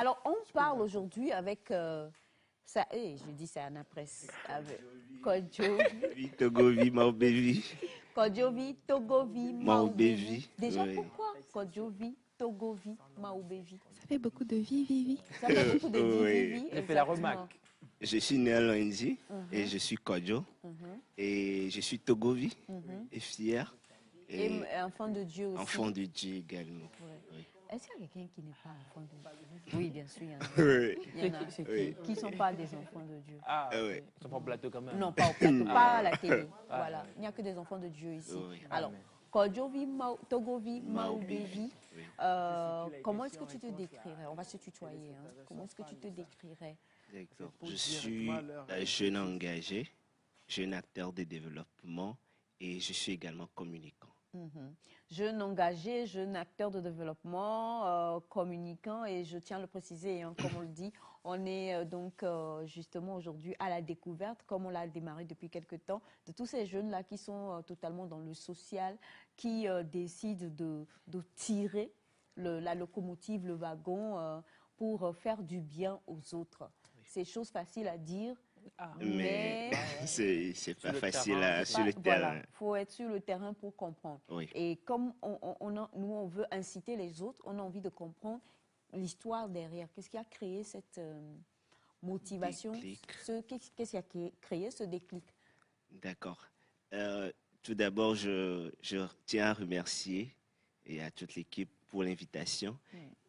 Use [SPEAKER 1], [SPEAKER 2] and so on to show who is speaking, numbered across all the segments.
[SPEAKER 1] Alors, on parle aujourd'hui avec ça. Je dis ça Anna Press. Avec Kodjovi,
[SPEAKER 2] Togovi, Maobevi.
[SPEAKER 1] Kodjovi, Togovi, Maobevi.
[SPEAKER 2] Maobevi,
[SPEAKER 1] Déjà,
[SPEAKER 2] oui.
[SPEAKER 1] pourquoi Kodjovi, Togovi, Maobevi?
[SPEAKER 3] Ça fait beaucoup de vie, Vivi.
[SPEAKER 1] Ça fait beaucoup de
[SPEAKER 2] Oui.
[SPEAKER 1] vivi,
[SPEAKER 4] J'ai fait la
[SPEAKER 1] exactement.
[SPEAKER 4] remarque.
[SPEAKER 2] Je suis né à Lundi et je suis Kodjo. Et je suis Togovi et fier.
[SPEAKER 1] Et
[SPEAKER 2] Et
[SPEAKER 1] enfant de Dieu aussi.
[SPEAKER 2] enfant de Dieu également.
[SPEAKER 1] Ouais.
[SPEAKER 2] Oui.
[SPEAKER 1] Est-ce qu'il y a quelqu'un qui n'est pas enfant de Dieu? Oui, bien sûr, il y en a.
[SPEAKER 2] Oui.
[SPEAKER 1] Il y en a
[SPEAKER 2] Oui.
[SPEAKER 1] qui ne sont pas des enfants de Dieu.
[SPEAKER 4] Ah,
[SPEAKER 2] Ah ouais.
[SPEAKER 4] ils sont pas au plateau quand même.
[SPEAKER 1] Non, pas au plateau, pas à la télé. Voilà, il n'y a que des enfants de Dieu ici.
[SPEAKER 2] Oui.
[SPEAKER 1] Alors,
[SPEAKER 4] Amen.
[SPEAKER 1] Kodjovi, Togovi, Maobevi,
[SPEAKER 2] Oui.
[SPEAKER 1] comment est-ce que tu te décrirais? On va se tutoyer. Hein. Comment est-ce que tu te décrirais?
[SPEAKER 2] D'accord. Je suis jeune engagé, jeune acteur de développement et je suis également communicant.
[SPEAKER 1] Jeune engagé, jeune acteur de développement, communicant, et je tiens à le préciser, hein, comme on le dit, on est justement aujourd'hui à la découverte, comme on l'a démarré depuis quelque temps, de tous ces jeunes-là qui sont totalement dans le social, qui décident de tirer la locomotive, le wagon, pour faire du bien aux autres. C'est chose facile à dire,
[SPEAKER 2] Mais c'est pas
[SPEAKER 4] le
[SPEAKER 2] facile
[SPEAKER 4] terrain,
[SPEAKER 2] sur le
[SPEAKER 1] voilà,
[SPEAKER 2] terrain.
[SPEAKER 1] il faut être sur le terrain pour comprendre.
[SPEAKER 2] Oui.
[SPEAKER 1] Et comme nous, on veut inciter les autres, on a envie de comprendre l'histoire derrière. Qu'est-ce qui a créé cette motivation?
[SPEAKER 2] Déclic.
[SPEAKER 1] Qu'est-ce qui a créé ce déclic?
[SPEAKER 2] D'accord. Tout d'abord, je tiens à remercier et à toute l'équipe pour l'invitation.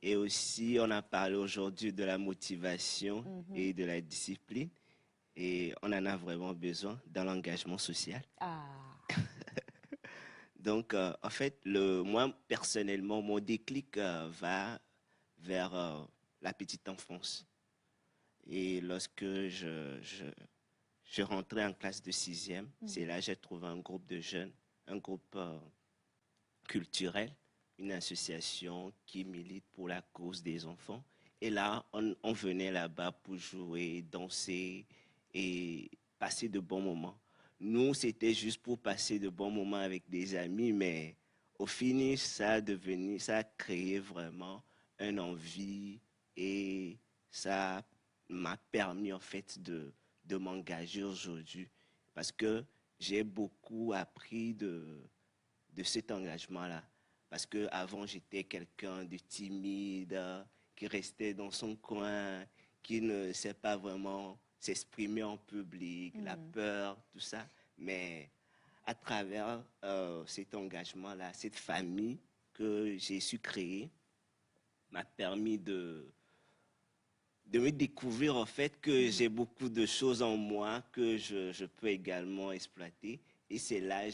[SPEAKER 2] Et aussi, on a parlé aujourd'hui de la motivation et de la discipline. Et on en a vraiment besoin dans l'engagement social.
[SPEAKER 1] Ah,
[SPEAKER 2] Donc, en fait, moi, personnellement, mon déclic va vers la petite enfance. Et lorsque je rentrais en classe de 6e, c'est là que j'ai trouvé un groupe de jeunes, un groupe culturel, une association qui milite pour la cause des enfants. Et là, on venait là-bas pour jouer, danser et passer de bons moments. Nous, c'était juste pour passer de bons moments avec des amis, mais au finish, ça a créé vraiment une envie et ça m'a permis en fait de m'engager aujourd'hui parce que j'ai beaucoup appris de cet engagement-là. Parce qu'avant, j'étais quelqu'un de timide, qui restait dans son coin, qui ne sait pas vraiment s'exprimer en public, la peur, tout ça. Mais à travers cet engagement-là, cette famille que j'ai su créer, m'a permis de me découvrir en fait que j'ai beaucoup de choses en moi que je peux également exploiter. Et c'est là que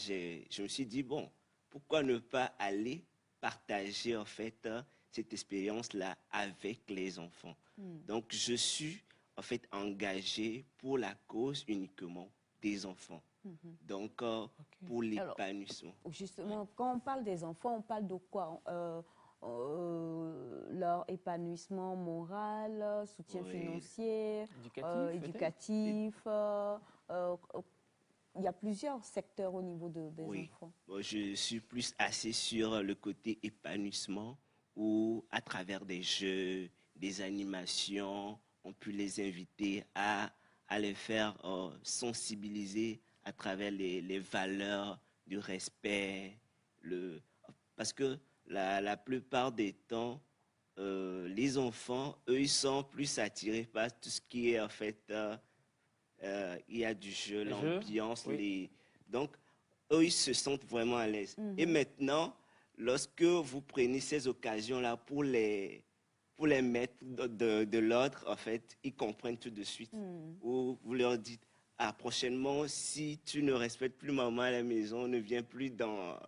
[SPEAKER 2] je me suis dit, bon, pourquoi ne pas aller partager en fait cette expérience-là avec les enfants. Donc je suis en fait engagé pour la cause uniquement des enfants. Donc pour l'épanouissement.
[SPEAKER 1] justement, quand on parle des enfants, on parle de quoi? Leur épanouissement moral, soutien
[SPEAKER 2] Oui.
[SPEAKER 1] financier,
[SPEAKER 4] Éducatif,
[SPEAKER 1] éducatif. Il y a plusieurs secteurs au niveau des
[SPEAKER 2] Oui.
[SPEAKER 1] enfants.
[SPEAKER 2] Bon, je suis plus axé sur le côté épanouissement où, à travers des jeux, des animations, on peut les inviter à les faire sensibiliser à travers les valeurs du respect. Parce que la plupart des temps, les enfants, eux, ils sont plus attirés par tout ce qui est en fait il y a du jeu,
[SPEAKER 4] Les jeux,
[SPEAKER 2] l'ambiance,
[SPEAKER 4] oui.
[SPEAKER 2] donc eux, ils se sentent vraiment à l'aise. Et maintenant, lorsque vous prenez ces occasions-là pour les mettre de l'ordre, en fait, ils comprennent tout de suite. Ou vous leur dites, ah, prochainement, si tu ne respectes plus maman à la maison, ne viens plus dans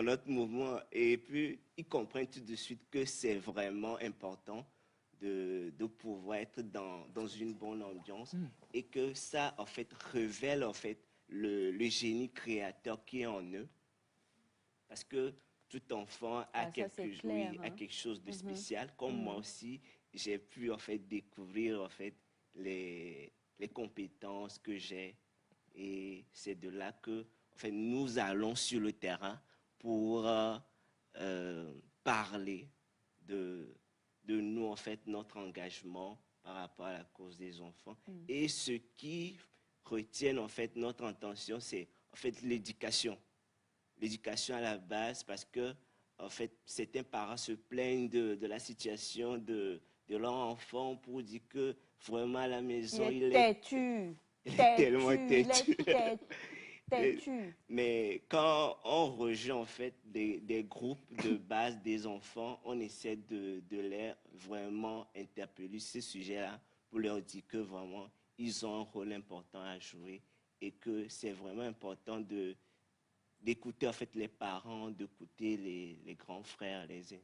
[SPEAKER 2] notre mouvement. Et puis, ils comprennent tout de suite que c'est vraiment important de pouvoir être dans une bonne ambiance et que ça, en fait, révèle, en fait, le génie créateur qui est en eux. Parce que tout enfant a,
[SPEAKER 1] Ça, c'est clair,
[SPEAKER 2] a
[SPEAKER 1] hein.
[SPEAKER 2] quelque chose de spécial. Comme moi aussi, j'ai pu, en fait, découvrir, en fait, les compétences que j'ai. Et c'est de là que, en fait, nous allons sur le terrain pour parler de nous, en fait, notre engagement par rapport à la cause des enfants. Et ce qui retient, en fait, notre intention, c'est, en fait, l'éducation. L'éducation à la base, parce que, en fait, certains parents se plaignent de la situation de leur enfant pour dire que, vraiment, à la maison,
[SPEAKER 1] Il est têtu.
[SPEAKER 2] il est tellement
[SPEAKER 1] Il
[SPEAKER 2] têtu.
[SPEAKER 1] est têtu.
[SPEAKER 2] Mais quand on rejoint en fait des groupes de base des enfants, on essaie de les vraiment interpeller sur ce sujet-là pour leur dire que vraiment, ils ont un rôle important à jouer et que c'est vraiment important d'écouter en fait les parents, d'écouter les grands frères, les aînés.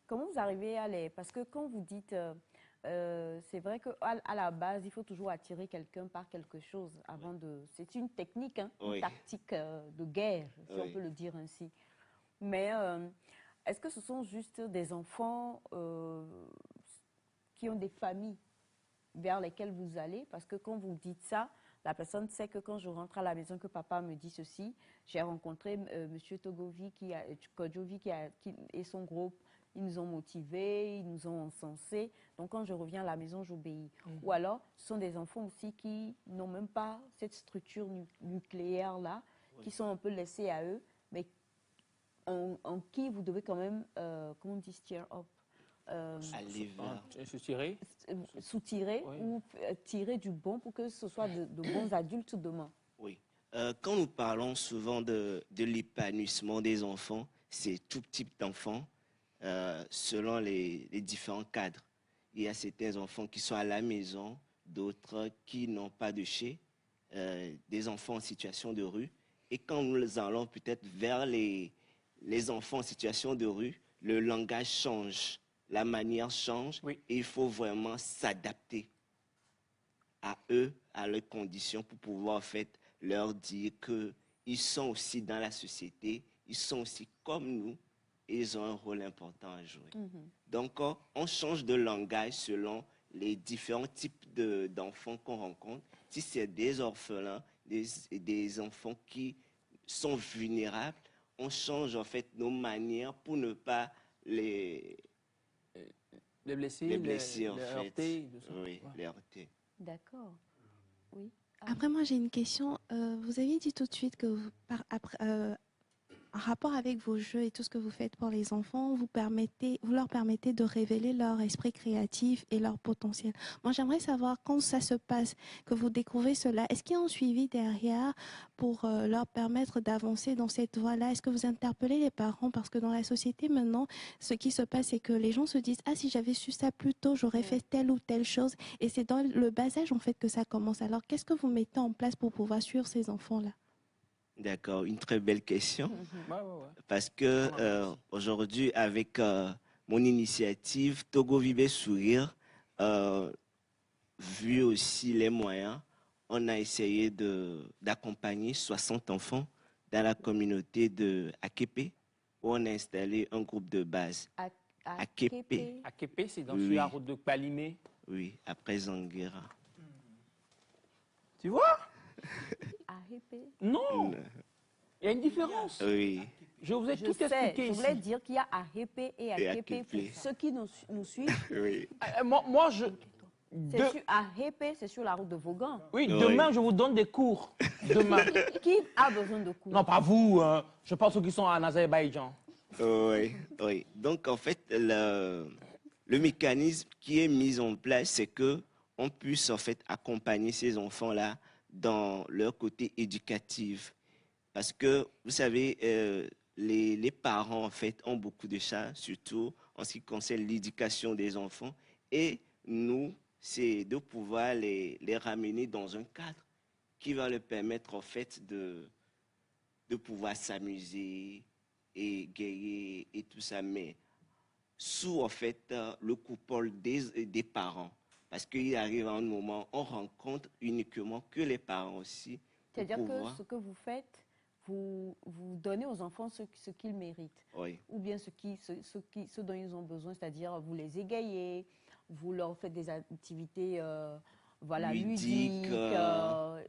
[SPEAKER 1] Comment vous arrivez à les... Parce que quand vous dites... c'est vrai qu'à la base, il faut toujours attirer quelqu'un par quelque chose avant de... C'est une technique, hein, une
[SPEAKER 2] Oui.
[SPEAKER 1] tactique de guerre, si on
[SPEAKER 2] Oui.
[SPEAKER 1] peut le dire ainsi. Mais est-ce que ce sont juste des enfants qui ont des familles vers lesquelles vous allez? Parce que quand vous dites ça, la personne sait que quand je rentre à la maison, que papa me dit ceci, j'ai rencontré M. Togovi Kodjovi et son groupe. Ils nous ont motivés, ils nous ont encensés. Donc, quand je reviens à la maison, j'obéis. Ou alors, ce sont des enfants aussi qui n'ont même pas cette structure nucléaire-là, qui sont un peu laissés à eux, mais en qui vous devez quand même, comment on dit, steer up,
[SPEAKER 2] Aller vers...
[SPEAKER 4] Se tirer.
[SPEAKER 1] soutirer
[SPEAKER 4] Oui.
[SPEAKER 1] ou tirer du bon pour que ce soit de bons adultes demain.
[SPEAKER 2] Oui. Quand nous parlons souvent de l'épanouissement des enfants, c'est tout type d'enfants selon les différents cadres. Il y a certains enfants qui sont à la maison, d'autres qui n'ont pas de chez, des enfants en situation de rue. Et quand nous allons peut-être vers les enfants en situation de rue, le langage change, la manière change,
[SPEAKER 4] Oui.
[SPEAKER 2] et il faut vraiment s'adapter à eux, à leurs conditions, pour pouvoir en fait leur dire qu'ils sont aussi dans la société, ils sont aussi comme nous, et ils ont un rôle important à jouer. Donc, on change de langage selon les différents types d'enfants qu'on rencontre. Si c'est des orphelins, des enfants qui sont vulnérables, on change en fait nos manières pour ne pas les
[SPEAKER 4] Les blesser,
[SPEAKER 2] en
[SPEAKER 4] les
[SPEAKER 2] fait.
[SPEAKER 4] heurter. Tout ça.
[SPEAKER 2] Oui,
[SPEAKER 4] Ouais.
[SPEAKER 2] les heurter.
[SPEAKER 1] D'accord. Oui.
[SPEAKER 3] Après, moi, j'ai une question. Vous avez dit tout de suite que en rapport avec vos jeux et tout ce que vous faites pour les enfants, vous leur permettez de révéler leur esprit créatif et leur potentiel. Moi, j'aimerais savoir quand ça se passe, que vous découvrez cela, est-ce qu'il y a un suivi derrière pour leur permettre d'avancer dans cette voie-là? Est-ce que vous interpellez les parents? Parce que dans la société maintenant, ce qui se passe, c'est que les gens se disent « Ah, si j'avais su ça plus tôt, j'aurais fait telle ou telle chose. » Et c'est dans le bas âge, en fait, que ça commence. Alors, qu'est-ce que vous mettez en place pour pouvoir suivre ces enfants-là?
[SPEAKER 2] D'accord, une très belle question.
[SPEAKER 4] Ouais, ouais, ouais.
[SPEAKER 2] Parce que aujourd'hui, avec mon initiative Togo Vive Sourire, vu aussi les moyens, on a essayé d'accompagner 60 enfants dans la communauté de Akepe, où on a installé un groupe de base. Akepe.
[SPEAKER 4] À Képé, c'est dans
[SPEAKER 2] Oui,
[SPEAKER 4] sur la
[SPEAKER 2] oui.
[SPEAKER 4] route de Palimé.
[SPEAKER 2] Oui, après Zanguera.
[SPEAKER 4] Tu vois?
[SPEAKER 1] ARP.
[SPEAKER 4] Non, il y a une différence.
[SPEAKER 2] Oui,
[SPEAKER 4] Je vous ai
[SPEAKER 1] Je
[SPEAKER 4] tout
[SPEAKER 1] sais,
[SPEAKER 4] expliqué
[SPEAKER 1] je voulais
[SPEAKER 4] ici.
[SPEAKER 1] dire qu'il y a ARP et AKP pour
[SPEAKER 2] AKP.
[SPEAKER 1] ceux qui nous suivent.
[SPEAKER 2] oui.
[SPEAKER 4] Moi, je...
[SPEAKER 1] C'est sur ARP, c'est sur la route de Vaughan.
[SPEAKER 4] Oui,
[SPEAKER 2] Oui.
[SPEAKER 4] demain, je vous donne des cours. Demain.
[SPEAKER 1] Qui a besoin de cours?
[SPEAKER 4] Non, pas vous. Hein. Je pense ceux qui sont en Azerbaïdjan.
[SPEAKER 2] Oui, oui. Donc, en fait, le mécanisme qui est mis en place, c'est que on puisse, en fait, accompagner ces enfants-là dans leur côté éducatif. Parce que, vous savez, les parents, en fait, ont beaucoup de charges, surtout en ce qui concerne l'éducation des enfants. Et nous, c'est de pouvoir les ramener dans un cadre qui va leur permettre, en fait, de pouvoir s'amuser et gagner et tout ça, mais sous, en fait, le coupole des parents. Parce qu'il arrive à un moment, on rencontre uniquement que les parents aussi. pour
[SPEAKER 1] C'est-à-dire que
[SPEAKER 2] pouvoir-
[SPEAKER 1] ce que vous faites, vous donnez aux enfants ce qu'ils méritent.
[SPEAKER 2] Oui,
[SPEAKER 1] Ou bien ce dont ils ont besoin, c'est-à-dire vous les égayez, vous leur faites des activités voilà,
[SPEAKER 2] ludique,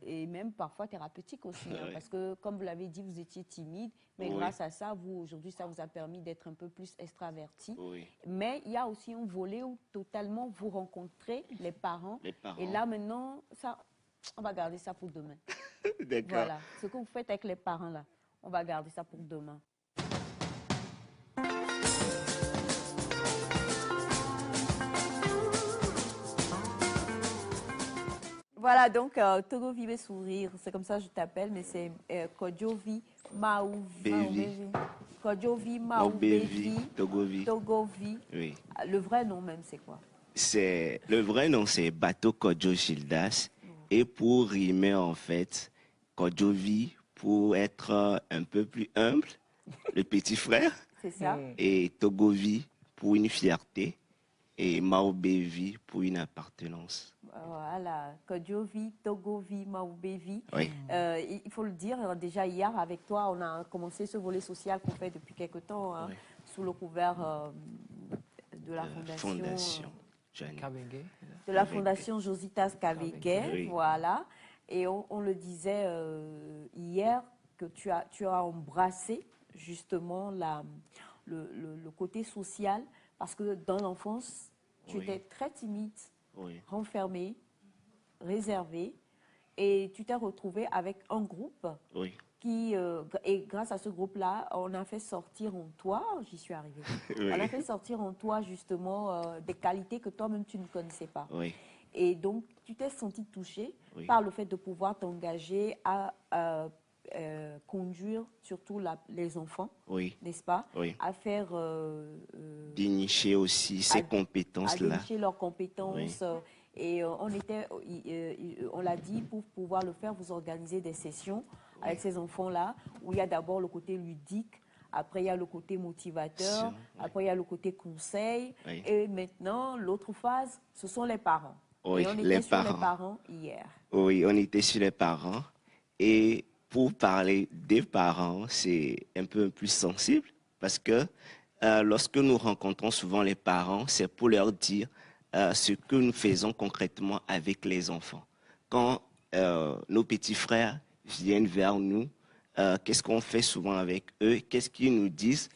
[SPEAKER 1] et même parfois thérapeutique aussi. Hein,
[SPEAKER 2] ouais.
[SPEAKER 1] parce que, comme vous l'avez dit, vous étiez timide, mais
[SPEAKER 2] Oui.
[SPEAKER 1] grâce à ça, vous, aujourd'hui, ça vous a permis d'être un peu plus extraverti.
[SPEAKER 2] Oui,
[SPEAKER 1] Mais il y a aussi un volet où totalement vous rencontrez les parents.
[SPEAKER 2] les
[SPEAKER 1] Et
[SPEAKER 2] parents.
[SPEAKER 1] là, maintenant, ça, on va garder ça pour demain.
[SPEAKER 2] D'accord.
[SPEAKER 1] Voilà, ce que vous faites avec les parents, là, on va garder ça pour demain. Voilà, donc Togo Vive Sourire, c'est comme ça que je t'appelle, mais c'est Kodjovi Maouvi.
[SPEAKER 2] Bévi,
[SPEAKER 1] Kodjovi
[SPEAKER 2] Maubévi,
[SPEAKER 1] Maoubevi
[SPEAKER 2] Togovi.
[SPEAKER 1] Togovi.
[SPEAKER 2] Oui.
[SPEAKER 1] Le vrai nom même, c'est quoi?
[SPEAKER 2] Le vrai nom, c'est Bato Kodjo Gildas. Et pour rimer, en fait, Kodjovi, pour être un peu plus humble, le petit frère.
[SPEAKER 1] C'est ça?
[SPEAKER 2] Et Togovi, pour une fierté. Et Maobevi, pour une appartenance.
[SPEAKER 1] Voilà, Kodjovi, Togovi, Maoubevi.
[SPEAKER 2] Oui.
[SPEAKER 1] Il faut le dire, déjà hier avec toi, on a commencé ce volet social qu'on fait depuis quelque temps, hein,
[SPEAKER 2] Oui.
[SPEAKER 1] sous le couvert de la
[SPEAKER 2] Fondation. Johnny.
[SPEAKER 4] Kabenge.
[SPEAKER 1] de la
[SPEAKER 2] Avec-
[SPEAKER 1] fondation Jositas Kaveke,
[SPEAKER 2] Oui.
[SPEAKER 1] voilà. Et on le disait hier que tu as embrassé justement le côté social parce que dans l'enfance, tu
[SPEAKER 2] Oui.
[SPEAKER 1] étais très timide,
[SPEAKER 2] Oui.
[SPEAKER 1] renfermé, réservé et tu t'es retrouvé avec un groupe
[SPEAKER 2] Oui.
[SPEAKER 1] et grâce à ce groupe-là, on a fait sortir en toi, j'y suis arrivée,
[SPEAKER 2] Oui.
[SPEAKER 1] on a fait sortir en toi justement des qualités que toi-même tu ne connaissais pas.
[SPEAKER 2] Oui.
[SPEAKER 1] Et donc, tu t'es senti touché
[SPEAKER 2] Oui.
[SPEAKER 1] par le fait de pouvoir t'engager à conduire surtout les enfants,
[SPEAKER 2] Oui.
[SPEAKER 1] n'est-ce pas?
[SPEAKER 2] Oui.
[SPEAKER 1] À faire,
[SPEAKER 2] Dénicher aussi ces
[SPEAKER 1] à
[SPEAKER 2] compétences-là.
[SPEAKER 1] dénicher leurs compétences. Et on l'a dit, pour pouvoir le faire, vous organisez des sessions avec ces enfants-là, où il y a d'abord le côté ludique, après il y a le côté motivateur,
[SPEAKER 2] Oui.
[SPEAKER 1] après il y a le côté conseil,
[SPEAKER 2] Oui.
[SPEAKER 1] et maintenant, l'autre phase, ce sont les parents.
[SPEAKER 2] Oui,
[SPEAKER 1] Et on
[SPEAKER 2] les
[SPEAKER 1] était sur les
[SPEAKER 2] parents.
[SPEAKER 1] parents hier.
[SPEAKER 2] Oui, on était sur les parents. Et pour parler des parents, c'est un peu plus sensible parce que lorsque nous rencontrons souvent les parents, c'est pour leur dire ce que nous faisons concrètement avec les enfants. Quand nos petits frères viennent vers nous, qu'est-ce qu'on fait souvent avec eux? Qu'est-ce qu'ils nous disent?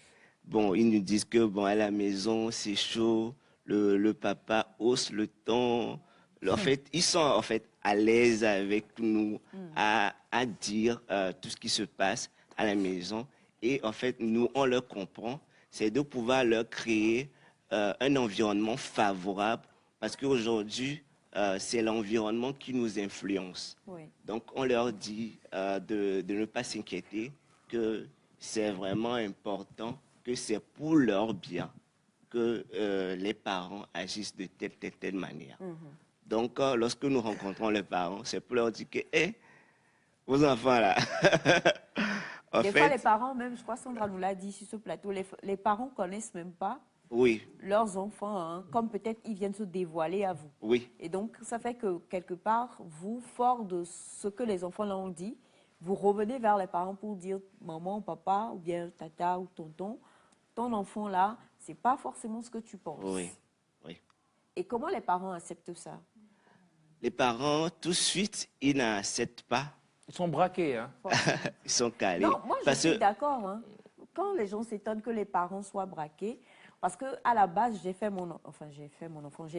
[SPEAKER 2] Bon, ils nous disent que bon, à la maison, c'est chaud, le papa hausse le ton. En fait, ils sont en fait à l'aise avec nous à dire tout ce qui se passe à la maison. Et en fait, nous, on leur comprend. C'est de pouvoir leur créer un environnement favorable parce qu'aujourd'hui, c'est l'environnement qui nous influence.
[SPEAKER 1] Oui.
[SPEAKER 2] Donc, on leur dit de ne pas s'inquiéter, que c'est vraiment important, que c'est pour leur bien que les parents agissent de telle manière. Donc, lorsque nous rencontrons les parents, c'est pour leur dire que, hé, vos enfants là, en
[SPEAKER 1] Des fois, les
[SPEAKER 2] fait,
[SPEAKER 1] parents, même, je crois Sandra nous l'a dit sur ce plateau, les parents connaissent même pas
[SPEAKER 2] oui,
[SPEAKER 1] leurs enfants, hein, comme peut-être ils viennent se dévoiler à vous.
[SPEAKER 2] oui,
[SPEAKER 1] Et donc, ça fait que quelque part, vous, fort de ce que les enfants leur ont dit, vous revenez vers les parents pour dire maman, papa, ou bien tata ou tonton, ton enfant là, c'est pas forcément ce que tu penses.
[SPEAKER 2] oui, oui.
[SPEAKER 1] Et comment les parents acceptent ça?
[SPEAKER 2] Les parents, tout de suite, ils n'acceptent pas,
[SPEAKER 4] Ils sont braqués, hein.
[SPEAKER 2] ils sont calés.
[SPEAKER 1] Non, moi je
[SPEAKER 2] Parce
[SPEAKER 1] suis
[SPEAKER 2] que,
[SPEAKER 1] d'accord. Hein. Quand les gens s'étonnent que les parents soient braqués, parce que à la base j'ai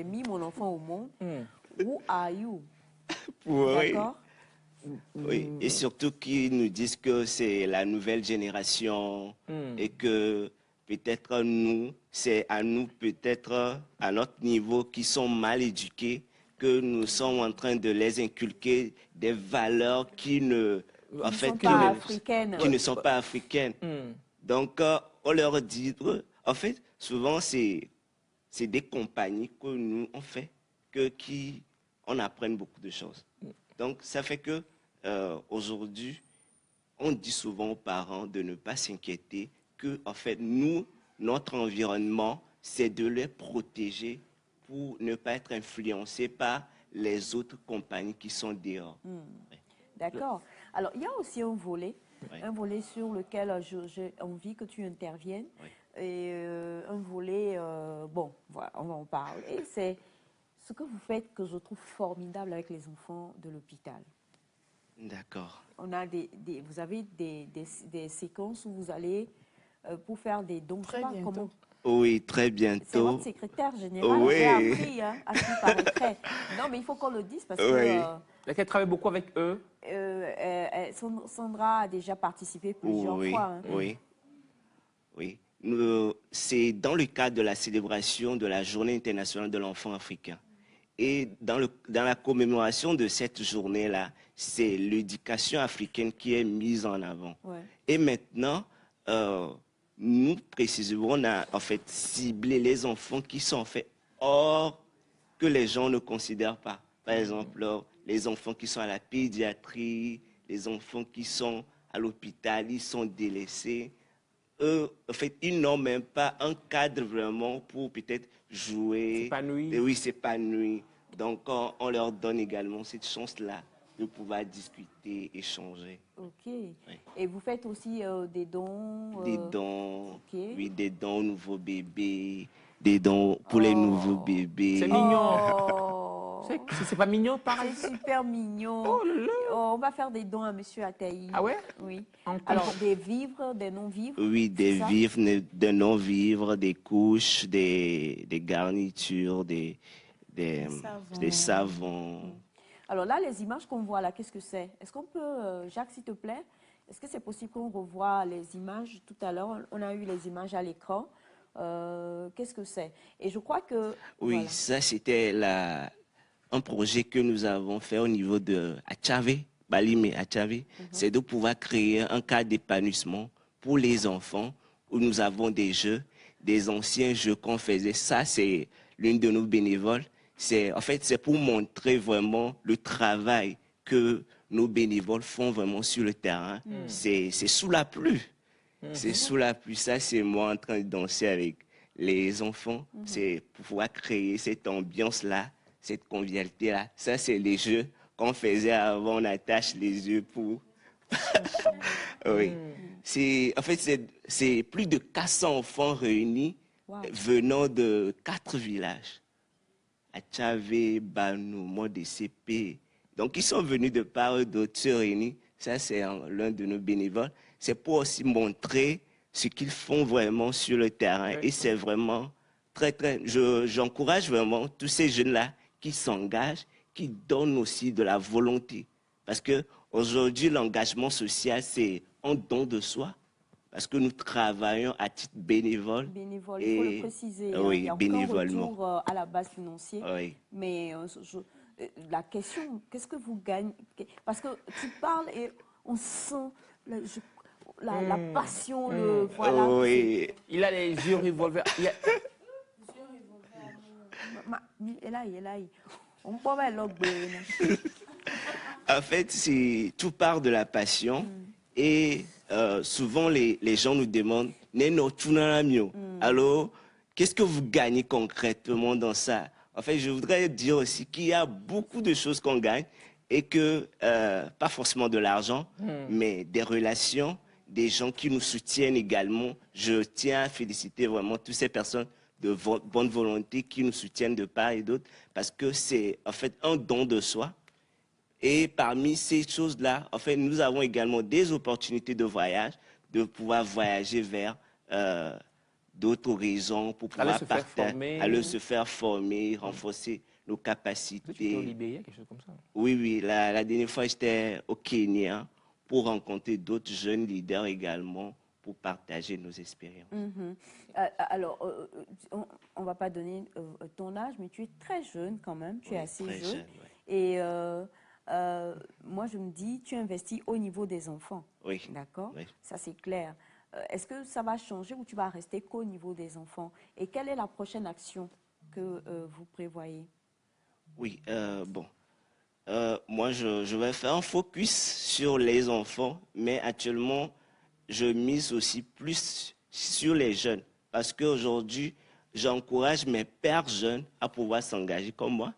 [SPEAKER 1] mis mon enfant au monde. Who are you?
[SPEAKER 2] oui,
[SPEAKER 1] D'accord?
[SPEAKER 2] oui. Et surtout qu'ils nous disent que c'est la nouvelle génération et que peut-être nous, c'est à nous, peut-être à notre niveau, qui sont mal éduqués, que nous sommes en train de les inculquer des valeurs qui ne, en
[SPEAKER 1] Ils ne
[SPEAKER 2] fait,
[SPEAKER 1] sont pas africaines.
[SPEAKER 2] qui ne sont pas africaines. Donc, on leur dit, en fait, souvent, c'est des compagnies que nous, on fait, qui, on apprenne beaucoup de choses. Donc, ça fait que, aujourd'hui, on dit souvent aux parents de ne pas s'inquiéter, que, en fait, nous, notre environnement, c'est de les protéger pour ne pas être influencés par les autres compagnies qui sont dehors. Ouais.
[SPEAKER 1] D'accord. Alors, il y a aussi
[SPEAKER 2] Oui.
[SPEAKER 1] un volet sur lequel j'ai envie que tu interviennes.
[SPEAKER 2] Oui.
[SPEAKER 1] Et un volet, bon, voilà, on va en parler. C'est ce que vous faites que je trouve formidable avec les enfants de l'hôpital.
[SPEAKER 2] D'accord.
[SPEAKER 1] On a vous avez des séquences où vous allez pour faire des dons.
[SPEAKER 4] Très
[SPEAKER 1] Je sais pas
[SPEAKER 4] bientôt.
[SPEAKER 1] comment.
[SPEAKER 2] Oui, très
[SPEAKER 1] C'est
[SPEAKER 2] bientôt.
[SPEAKER 1] votre secrétaire général.
[SPEAKER 2] Oui.
[SPEAKER 1] J'ai appris, hein, à qui paraîtrait. Non, mais il faut qu'on le dise parce
[SPEAKER 2] Oui.
[SPEAKER 1] que
[SPEAKER 4] Elle travaille beaucoup avec eux.
[SPEAKER 1] Sandra a déjà participé plusieurs
[SPEAKER 2] Oui,
[SPEAKER 1] fois. Hein.
[SPEAKER 2] oui, oui. C'est dans le cadre de la célébration de la Journée internationale de l'enfant africain. Et dans la commémoration de cette journée-là, c'est l'éducation africaine qui est mise en avant.
[SPEAKER 1] Ouais.
[SPEAKER 2] Et maintenant, nous, précisément, on a en fait ciblé les enfants qui sont en fait hors, que les gens ne considèrent pas. Par exemple, les enfants qui sont à la pédiatrie, les enfants qui sont à l'hôpital, ils sont délaissés. Eux, en fait, ils n'ont même pas un cadre vraiment pour peut-être jouer.
[SPEAKER 4] S'épanouir.
[SPEAKER 2] Et oui, s'épanouir. Donc, on leur donne également cette chance-là de pouvoir discuter, échanger.
[SPEAKER 1] Ok. Et vous faites aussi des dons.
[SPEAKER 2] Des dons,
[SPEAKER 1] ok.
[SPEAKER 2] oui, des dons aux nouveaux bébés, des dons pour les nouveaux bébés.
[SPEAKER 4] C'est mignon.
[SPEAKER 1] Oh,
[SPEAKER 4] C'est pas mignon, pareil.
[SPEAKER 1] c'est super mignon.
[SPEAKER 4] Oh là là.
[SPEAKER 1] Oh, on va faire des dons à Monsieur Ataï.
[SPEAKER 4] Ah ouais?
[SPEAKER 1] Oui.
[SPEAKER 4] En
[SPEAKER 1] Alors,
[SPEAKER 4] compte-
[SPEAKER 1] des vivres, des non-vivres.
[SPEAKER 2] Oui, des
[SPEAKER 1] c'est ça?
[SPEAKER 2] vivres, des non-vivres, des couches, des garnitures, des savons.
[SPEAKER 1] Alors là, les images qu'on voit là, qu'est-ce que c'est? Est-ce qu'on peut, Jacques, s'il te plaît, est-ce que c'est possible qu'on revoie les images tout à l'heure? On a eu les images à l'écran. Qu'est-ce que c'est? Et je crois que...
[SPEAKER 2] Oui,
[SPEAKER 1] voilà.
[SPEAKER 2] ça c'était un projet que nous avons fait au niveau de Achave, Balime Achave. C'est de pouvoir créer un cadre d'épanouissement pour les enfants où nous avons des jeux, des anciens jeux qu'on faisait. Ça, c'est l'une de nos bénévoles. En fait, c'est pour montrer vraiment le travail que nos bénévoles font vraiment sur le terrain. C'est sous la pluie. C'est sous la pluie. Ça, c'est moi en train de danser avec les enfants. C'est pour pouvoir créer cette ambiance-là, cette convivialité-là. Ça, c'est les jeux qu'on faisait avant. On attache les yeux pour... oui. En fait, c'est plus de 400 enfants réunis venant de 4 villages. Achave, Banou, Modé-CP. Donc, ils sont venus de part d'autres se réunir. Ça, c'est l'un de nos bénévoles. C'est pour aussi montrer ce qu'ils font vraiment sur le terrain.
[SPEAKER 4] Oui.
[SPEAKER 2] Et c'est vraiment très, très... J'encourage vraiment tous ces jeunes-là qui s'engagent, qui donnent aussi de la volonté. Parce qu'aujourd'hui, l'engagement social, c'est un don de soi. Parce que nous travaillons à titre bénévole.
[SPEAKER 1] Bénévole, il faut le préciser.
[SPEAKER 2] Oui,
[SPEAKER 1] il n'y a aucun
[SPEAKER 2] bénévolement.
[SPEAKER 1] retour à la base financière.
[SPEAKER 2] Oui.
[SPEAKER 1] Mais la question, qu'est-ce que vous gagnez? Parce que tu parles et on sent la passion, voilà.
[SPEAKER 2] Oui.
[SPEAKER 4] Il a les yeux revolver.
[SPEAKER 1] On peut pas
[SPEAKER 2] En fait, tout part de la passion. Et souvent, les gens nous demandent, Neno, tu n'as mieux. Alors, qu'est-ce que vous gagnez concrètement dans ça? En fait, je voudrais dire aussi qu'il y a beaucoup de choses qu'on gagne et que, pas forcément de l'argent, mais des relations, des gens qui nous soutiennent également. Je tiens à féliciter vraiment toutes ces personnes de bonne volonté qui nous soutiennent de part et d'autre parce que c'est en fait un don de soi. Et parmi ces choses-là, en fait, nous avons également des opportunités de voyage, de pouvoir voyager vers d'autres horizons pour pouvoir aller se faire former, renforcer nos capacités.
[SPEAKER 4] Tu es au Libéria, quelque chose comme ça?
[SPEAKER 2] Oui, oui. La dernière fois, j'étais au Kenya pour rencontrer d'autres jeunes leaders également pour partager nos expériences.
[SPEAKER 1] Alors, on ne va pas donner ton âge, mais tu es très jeune quand même, tu es assez jeune. Ouais. Et moi, je me dis, tu investis au niveau des enfants.
[SPEAKER 2] Oui.
[SPEAKER 1] D'accord?
[SPEAKER 2] Oui.
[SPEAKER 1] Ça, c'est clair. Est-ce que ça va changer ou tu vas rester qu'au niveau des enfants? Et quelle est la prochaine action que vous prévoyez?
[SPEAKER 2] Oui, bon. Moi, je vais faire un focus sur les enfants, mais actuellement, je mise aussi plus sur les jeunes. Parce qu'aujourd'hui, j'encourage mes pères jeunes à pouvoir s'engager comme moi.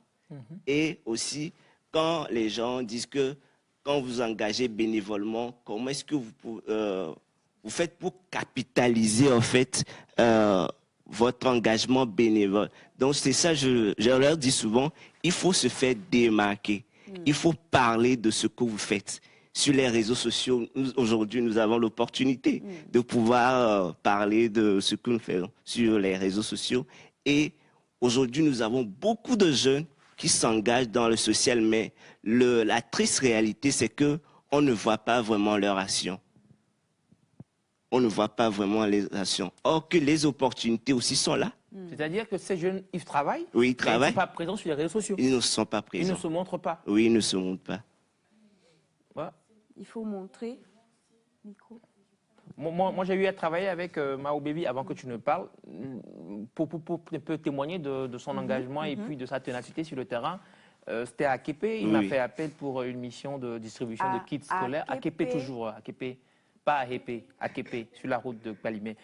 [SPEAKER 2] Et aussi, quand les gens disent que quand vous engagez bénévolement, comment est-ce que vous faites pour capitaliser en fait votre engagement bénévole. Donc, c'est ça, je leur dis souvent, il faut se faire démarquer. Il faut parler de ce que vous faites. Sur les réseaux sociaux, aujourd'hui, nous avons l'opportunité de pouvoir parler de ce que nous faisons sur les réseaux sociaux. Et aujourd'hui, nous avons beaucoup de jeunes qui s'engagent dans le social, mais la triste réalité, c'est que on ne voit pas vraiment leur action. On ne voit pas vraiment les actions. Or que les opportunités aussi sont là.
[SPEAKER 4] C'est-à-dire que ces jeunes, ils travaillent,
[SPEAKER 2] Oui, ils
[SPEAKER 4] mais ils
[SPEAKER 2] travaillent.
[SPEAKER 4] ne sont pas présents sur les réseaux sociaux.
[SPEAKER 2] Ils ne sont pas
[SPEAKER 4] Ils
[SPEAKER 2] présents.
[SPEAKER 4] ne se montrent pas.
[SPEAKER 2] Oui, ils ne se montrent pas.
[SPEAKER 4] Ouais.
[SPEAKER 1] Il faut montrer. Micro.
[SPEAKER 4] Moi, j'ai eu à travailler avec Mao Baby avant que tu ne parles, pour un peu témoigner de son engagement et puis de sa ténacité sur le terrain. C'était à Aképé. Il m'a fait appel pour une mission de distribution de kits scolaires. Aképé toujours, Aképé. Pas à Hépé, Aképé, sur la route de Palimé.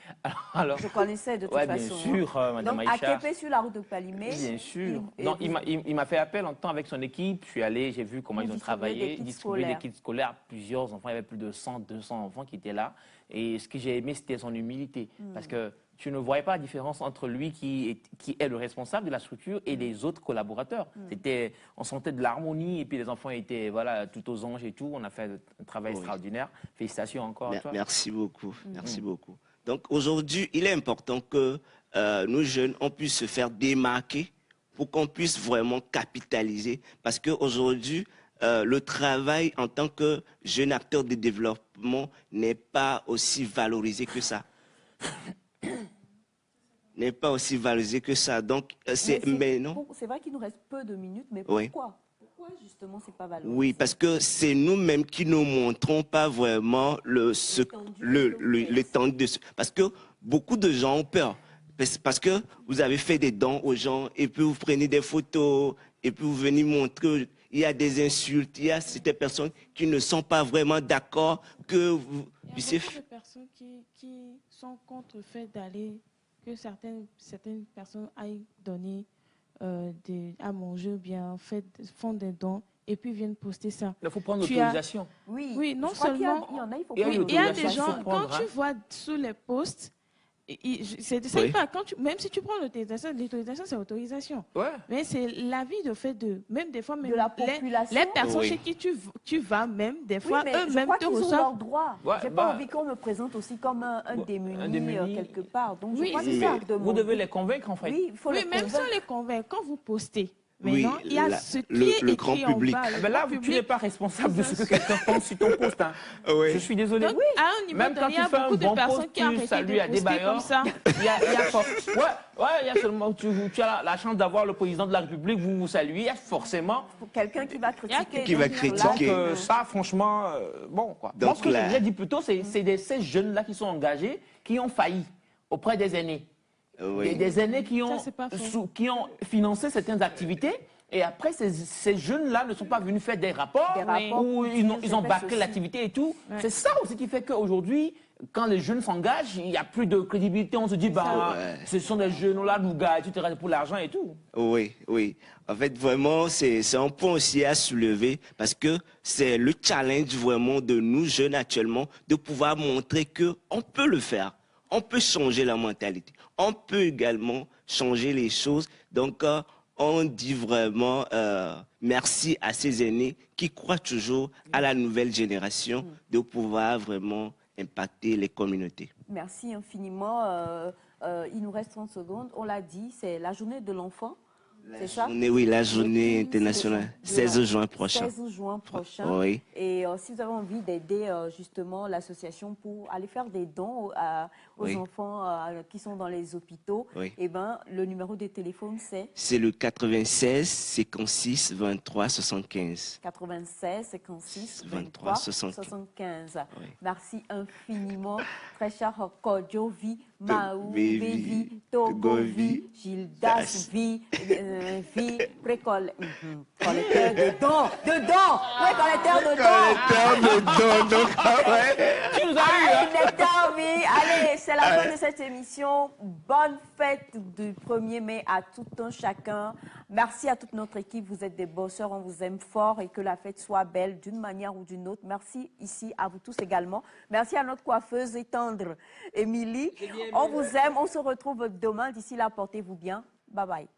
[SPEAKER 4] Alors,
[SPEAKER 1] Je connaissais de toute
[SPEAKER 4] ouais,
[SPEAKER 1] façon.
[SPEAKER 4] bien sûr, Madame
[SPEAKER 1] Donc,
[SPEAKER 4] Aïcha.
[SPEAKER 1] Aképé sur la route de Palimé.
[SPEAKER 4] Bien sûr.
[SPEAKER 1] Et
[SPEAKER 4] Non,
[SPEAKER 1] vous-
[SPEAKER 4] il m'a fait appel en temps avec son équipe. Je suis allé, j'ai vu comment
[SPEAKER 1] Vous
[SPEAKER 4] ils ont
[SPEAKER 1] distribuez des
[SPEAKER 4] travaillé,
[SPEAKER 1] kits
[SPEAKER 4] distribué des
[SPEAKER 1] scolaires.
[SPEAKER 4] kits scolaires. Plusieurs enfants, il y avait plus de 100, 200 enfants qui étaient là. Et ce que j'ai aimé, c'était son humilité. Parce que tu ne voyais pas la différence entre lui qui est le responsable de la structure et les autres collaborateurs. On sentait de l'harmonie et puis les enfants étaient voilà, tout aux anges et tout. On a fait un travail extraordinaire. Félicitations encore à toi.
[SPEAKER 2] Merci beaucoup. Merci beaucoup. Donc aujourd'hui, il est important que nous jeunes, on puisse se faire démarquer pour qu'on puisse vraiment capitaliser. Parce qu'aujourd'hui, le travail en tant que jeune acteur de développement n'est pas aussi valorisé que ça. N'est pas aussi valorisé que ça. Donc, mais non.
[SPEAKER 1] C'est vrai qu'il nous reste peu de minutes, mais
[SPEAKER 2] Oui.
[SPEAKER 1] pourquoi? Pourquoi justement c'est pas valorisé?
[SPEAKER 2] Oui, parce que c'est nous-mêmes qui ne montrons pas vraiment l'étendue de ce. Parce que beaucoup de gens ont peur. Parce que vous avez fait des dons aux gens et puis vous prenez des photos et puis vous venez montrer. Il y a des insultes, il y a certaines personnes qui ne sont pas vraiment d'accord que vous puissiez.
[SPEAKER 5] Il y a beaucoup de personnes qui sont contre le fait que certaines personnes aillent donner à manger ou bien font des dons et puis viennent poster ça.
[SPEAKER 4] Il faut prendre
[SPEAKER 5] Tu as-
[SPEAKER 4] l'autorisation.
[SPEAKER 5] Oui, non
[SPEAKER 1] Je crois qu'il y a-
[SPEAKER 5] seulement.
[SPEAKER 1] il y en a, il faut
[SPEAKER 4] Il y a
[SPEAKER 1] prendre
[SPEAKER 4] eu
[SPEAKER 5] Il y a des
[SPEAKER 4] l'autorisation,
[SPEAKER 5] gens,
[SPEAKER 4] faut prendre,
[SPEAKER 5] quand tu vois sous les posts, c'est ça,
[SPEAKER 2] Oui.
[SPEAKER 5] même si tu prends l'autorisation c'est autorisation.
[SPEAKER 4] Ouais.
[SPEAKER 5] Mais c'est l'avis de fait même des fois, même
[SPEAKER 1] de la population.
[SPEAKER 5] les personnes
[SPEAKER 2] Oui.
[SPEAKER 5] chez qui tu vas, même des
[SPEAKER 1] Oui,
[SPEAKER 5] fois,
[SPEAKER 1] mais je
[SPEAKER 5] eux-mêmes
[SPEAKER 1] crois
[SPEAKER 5] te
[SPEAKER 1] qu'ils ont
[SPEAKER 5] reçoivent.
[SPEAKER 1] leurs droits.
[SPEAKER 4] Ouais,
[SPEAKER 1] J'ai pas
[SPEAKER 4] bah,
[SPEAKER 1] envie qu'on me présente aussi comme un démuni,
[SPEAKER 4] un démuni.
[SPEAKER 1] quelque part. Donc je
[SPEAKER 5] Oui,
[SPEAKER 1] crois que
[SPEAKER 2] mais
[SPEAKER 1] c'est ça de
[SPEAKER 4] Vous devez les convaincre, en fait.
[SPEAKER 1] Oui, il faut
[SPEAKER 5] Oui,
[SPEAKER 1] les
[SPEAKER 5] même sans
[SPEAKER 1] convaincre.
[SPEAKER 5] les convaincre, quand vous postez,
[SPEAKER 2] Oui,
[SPEAKER 5] maintenant, il y a ce qui est
[SPEAKER 2] le
[SPEAKER 5] écrit
[SPEAKER 2] grand
[SPEAKER 5] en
[SPEAKER 2] public.
[SPEAKER 5] bas. Le
[SPEAKER 4] Ah ben là,
[SPEAKER 5] grand
[SPEAKER 4] tu n'es
[SPEAKER 5] public.
[SPEAKER 4] pas responsable de ce que quelqu'un pense sur ton post. Hein. Je suis désolé.
[SPEAKER 5] Donc, à un niveau
[SPEAKER 4] Même quand
[SPEAKER 5] donné, il y
[SPEAKER 4] tu
[SPEAKER 5] a
[SPEAKER 4] fais un
[SPEAKER 5] beaucoup de
[SPEAKER 4] bon
[SPEAKER 5] personnes
[SPEAKER 4] post,
[SPEAKER 5] qui arrêtent
[SPEAKER 4] tu salues
[SPEAKER 5] de
[SPEAKER 4] à des
[SPEAKER 5] poster comme
[SPEAKER 4] bailleurs.
[SPEAKER 5] ça.
[SPEAKER 4] Il y a seulement, tu as la chance d'avoir le président de la République, vous vous saluez, il y a forcément.
[SPEAKER 1] Pour quelqu'un qui va critiquer.
[SPEAKER 2] Qui va
[SPEAKER 1] donc,
[SPEAKER 2] critiquer.
[SPEAKER 1] là,
[SPEAKER 4] Donc ça, franchement, bon quoi.
[SPEAKER 2] Donc
[SPEAKER 4] Moi, ce que
[SPEAKER 2] là-
[SPEAKER 4] j'ai dit plutôt, c'est ces jeunes-là qui sont engagés, qui ont failli auprès des aînés.
[SPEAKER 2] Oui.
[SPEAKER 4] Des aînés qui ont,
[SPEAKER 5] Ça, c'est pas faux.
[SPEAKER 4] qui ont financé certaines activités. Et après, ces jeunes-là ne sont pas venus faire des rapports,
[SPEAKER 1] Des rapports
[SPEAKER 4] où
[SPEAKER 1] pour
[SPEAKER 4] ils
[SPEAKER 1] dire,
[SPEAKER 4] ont
[SPEAKER 1] j'ai fait
[SPEAKER 4] bâclé
[SPEAKER 1] ceci.
[SPEAKER 4] l'activité et tout.
[SPEAKER 5] Ouais.
[SPEAKER 4] C'est ça aussi qui fait qu'aujourd'hui, quand les jeunes s'engagent, il n'y a plus de crédibilité. On se dit, bah,
[SPEAKER 2] Ouais.
[SPEAKER 4] ce sont des jeunes là, nous gars, etc. pour l'argent et tout.
[SPEAKER 2] Oui, oui. En fait, vraiment, c'est un point aussi à soulever parce que c'est le challenge vraiment de nous jeunes actuellement de pouvoir montrer qu'on peut le faire. On peut changer la mentalité. On peut également changer les choses. Donc, on dit vraiment merci à ces aînés qui croient toujours à la nouvelle génération de pouvoir vraiment impacter les communautés.
[SPEAKER 1] Merci infiniment. Il nous reste 30 secondes. On l'a dit, c'est la journée de l'enfant. C'est ça?
[SPEAKER 2] Oui, la journée
[SPEAKER 1] Le 15
[SPEAKER 2] internationale,
[SPEAKER 1] de
[SPEAKER 2] 16 juin prochain.
[SPEAKER 1] 16 juin prochain.
[SPEAKER 2] Oui.
[SPEAKER 1] Et si vous avez envie d'aider justement l'association pour aller faire des dons aux
[SPEAKER 2] Oui.
[SPEAKER 1] enfants qui sont dans les hôpitaux,
[SPEAKER 2] Oui.
[SPEAKER 1] eh ben, le numéro de téléphone c'est
[SPEAKER 2] C'est le 96 56 23 75.
[SPEAKER 1] 96 56
[SPEAKER 2] 23
[SPEAKER 1] 23
[SPEAKER 2] 75.
[SPEAKER 1] 75.
[SPEAKER 2] Oui.
[SPEAKER 1] Merci infiniment, très cher Kodjovi, Maou,
[SPEAKER 2] Bévi,
[SPEAKER 1] Bévi, Togovi,
[SPEAKER 2] Das.
[SPEAKER 1] Gildas, Vi, précollecteur de dons, précollecteur de dons.
[SPEAKER 4] Tu nous as eu, hein?
[SPEAKER 1] Allez, c'est la fin de cette émission. Bonne fête du 1er mai à tout un chacun. Merci à toute notre équipe. Vous êtes des bosseurs, on vous aime fort et que la fête soit belle d'une manière ou d'une autre. Merci ici à vous tous également. Merci à notre coiffeuse et tendre, Émilie. On vous aime, on se retrouve demain. D'ici là, portez-vous bien. Bye bye.